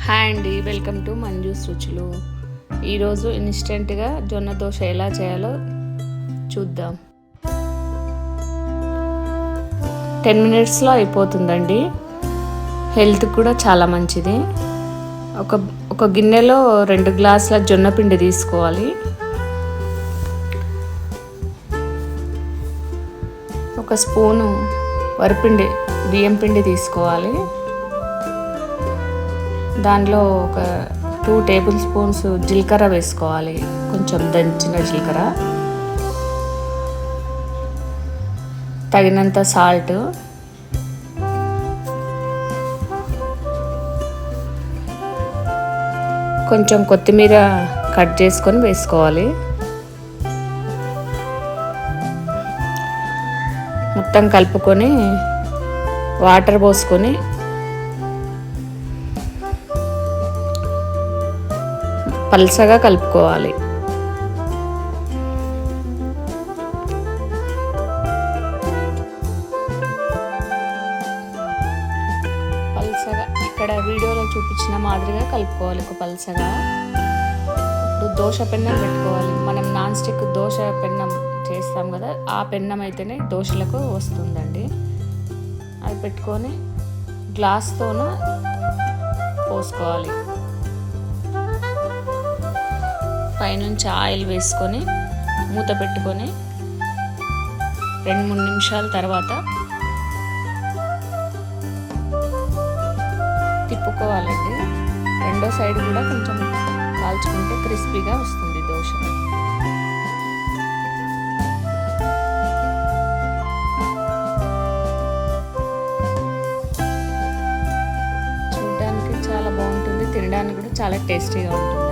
Hi అండి, welcome to Manju's రుచులు. ఈరోజు ఇన్స్టెంట్గా జొన్న దోశ ఎలా చేయాలో చూద్దాం. 10 మినిట్స్లో అయిపోతుందండి. హెల్త్ కూడా చాలా మంచిది. ఒక గిన్నెలో 2 గ్లాసుల జొన్న పిండి తీసుకోవాలి. ఒక స్పూను వరిపిండి బియ్యం పిండి తీసుకోవాలి. దానిలో ఒక 2 టేబుల్ స్పూన్స్ జీలకర్ర వేసుకోవాలి, కొంచెం దంచిన జీలకర్ర, తగినంత సాల్ట్, కొంచెం కొత్తిమీర కట్ చేసుకొని వేసుకోవాలి. మొత్తం కలుపుకొని వాటర్ పోసుకొని పల్చగా కలుపుకోవాలి. పల్చగా ఇక్కడ వీడియోలో చూపించిన మాదిరిగా కలుపుకోవాలి. ఒక పల్చగా. ఇప్పుడు దోశ పెన్నం పెట్టుకోవాలి. మనం నాన్ స్టిక్ దోశ పెన్నం చేస్తాం కదా, ఆ పెన్నం అయితేనే దోశలకు వస్తుందండి. అది పెట్టుకొని గ్లాస్తోన పోసుకోవాలి. పైనుంచి ఆయిల్ వేసుకొని మూత పెట్టుకొని 2-3 నిమిషాల తర్వాత తిప్పుకోవాలండి. రెండో సైడ్ కూడా కొంచెం కాల్చుకుంటే క్రిస్పీగా వస్తుంది దోశ. చూడడానికి చాలా బాగుంటుంది, తినడానికి కూడా చాలా టేస్టీగా ఉంటుంది.